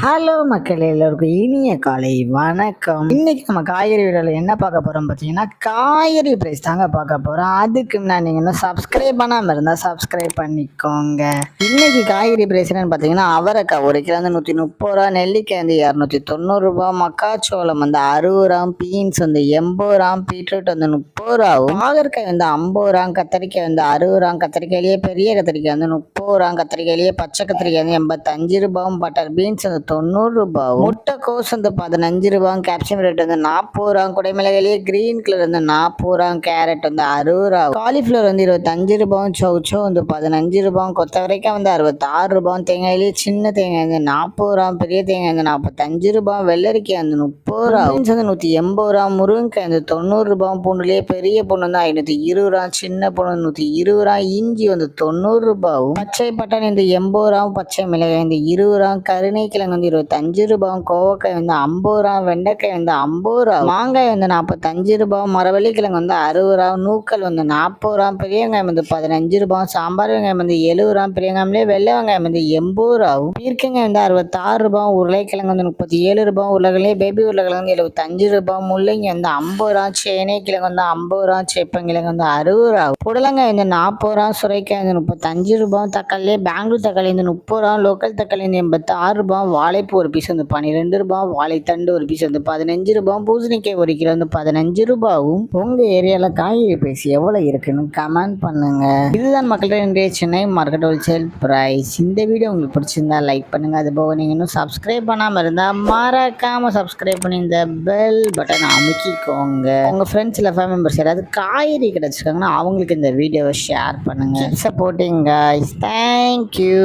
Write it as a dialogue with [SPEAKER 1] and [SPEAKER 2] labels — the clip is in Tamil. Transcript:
[SPEAKER 1] ஹலோ மக்களே, எல்லோருக்கும் இனிய காலை வணக்கம். இன்னைக்கு நம்ம காய்கறி வீடியோவில் என்ன பார்க்க போகிறோம் பார்த்தீங்கன்னா, காய்கறி ப்ரைஸ் தாங்க பார்க்க போகிறோம். அதுக்கு முன்னாடி நீங்கள் இன்னும் சப்ஸ்கிரைப் பண்ணாமல் இருந்தால் சப்ஸ்கிரைப் பண்ணிக்கோங்க. இன்னைக்கு காய்கறி ப்ரைஸ் என்னன்னு பார்த்தீங்கன்னா, அவரைக்காய் 1 கிலோ வந்து 130 ரூபா, நெல்லிக்காய் வந்து 290 ரூபா, மக்காச்சோளம் வந்து 60 ரூபா, பீன்ஸ் வந்து 80 ரூபா, பீட்ரூட் வந்து 30 ரூபாவும், பாகற்காய் வந்து 50 ரூபா, கத்திரிக்காய் வந்து 60 ரூபா, கத்திரிக்காயிலேயே பெரிய கத்திரிக்காய் வந்து 30 ரூபா, கத்திரிக்காயிலேயே பச்சை கத்திரிக்காய் வந்து 85 ரூபாவும், பட்டர் பீன்ஸ் வந்து 90 ரூபாவும், முட்டைக்கோஸ் வந்து 15 ரூபாயும், கேப்சியம் ரேட் வந்து 40 ரூபா, குடைமிளகாயிலேயே கிரீன் கலர் வந்து 40 ரூபா, கேரட் வந்து 60 ரூபா, காலிஃப்ளவர் வந்து 25 ரூபாயும், சௌச்சோ வந்து 15 ரூபாயும், கொத்தவரைக்காய் வந்து 66 ரூபாயும், தேங்காயிலேயே சின்ன தேங்காய் வந்து 40 ரூபா, பெரிய தேங்காய் வந்து 45 ரூபா, வெள்ளரிக்காய் வந்து 30 ரூபா, பீன்ஸ் வந்து 180 ரூபா, முருங்கைக்காய் வந்து 90 ரூபாயும், பூண்டுலேயே பெரிய பூண்டு வந்து 520 ரூபா, சின்ன பூண்டு வந்து 120 ரூபா, இஞ்சி வந்து 90 ரூபாயும், பச்சை பட்டாணி வந்து 80 ரூபா, பச்சை மிளகாய் வந்து 20 ரூபா, கருணைக்கிழங்கு வந்து 25 ரூபாயும், கோவக்காய் வந்து 50 ரூபா, வெண்டைக்காய் வந்து 50 ரூபா, மாங்காய் வந்து 45 ரூபா, மரவள்ளிக்கிழங்கு வந்து 60 ரூபா, நூக்கல் வந்து 40 ரூபா, பெரிய வெங்காயம் வந்து 15 ரூபா, சாம்பார் வெங்காயம் வந்து 70 ரூபா, பெரிய வெங்காயம்லேயே வெள்ளை வெங்காயம் வந்து 80 ரூபாவும், பீர்க்கங்காய் வந்து 66 ரூபா, உருளைக்கிழங்கு வந்து 37 ரூபா, உருளைக்கிழங்கு பேபி உருளைக்கிழங்கு வந்து 75 ரூபா, முள்ளங்கி வந்து 50 ரூபா, சேனை கிழங்கு வந்து 50 ரூபா, சேப்பங்கிழங்கு வந்து 60 ரூபா, புடலங்காய் வந்து 40 ரூபா, சுரைக்காய் வந்து 35 ரூபா, தக்காளியே பெங்களூர் தக்காளி வந்து 30 ரூபா, லோக்கல் தக்காளி வந்து 86 ரூபா, வாழைப்பூ ஒரு பீஸ் வந்து 12 ரூபா, வாழைத்தண்டு ஒரு பீஸ் வந்து 15 ரூபா, பூசணிக்காய் 1 கிலோ வந்து 15 ரூபாவும். உங்க ஏரியால காய்கறி பிரைஸ் எவ்வளவு இருக்குன்னு கமெண்ட் பண்ணுங்க. இதுதான் மக்களிடையே சென்னை மார்க்கெட் ஹோல்சேல் பிரைஸ். இந்த வீடியோ உங்களுக்கு பிடிச்சிருந்தா லைக் பண்ணுங்க. அது போக நீங்க இன்னும் சப்ஸ்கிரைப் பண்ணாம இருந்தா மறக்காம சப்ஸ்கிரைப் பண்ணி இந்த பெல் பட்டன் அமைக்கிக்கோங்க. உங்க ஃப்ரெண்ட்ஸ் இல்ல ஃபேமிலி மெம்பர்ஸ் யாராவது காய்கறி கிடைச்சிருக்காங்கன்னா அவங்களுக்கு இந்த வீடியோவை ஷேர் பண்ணுங்க. Supporting guys. தேங்க்யூ.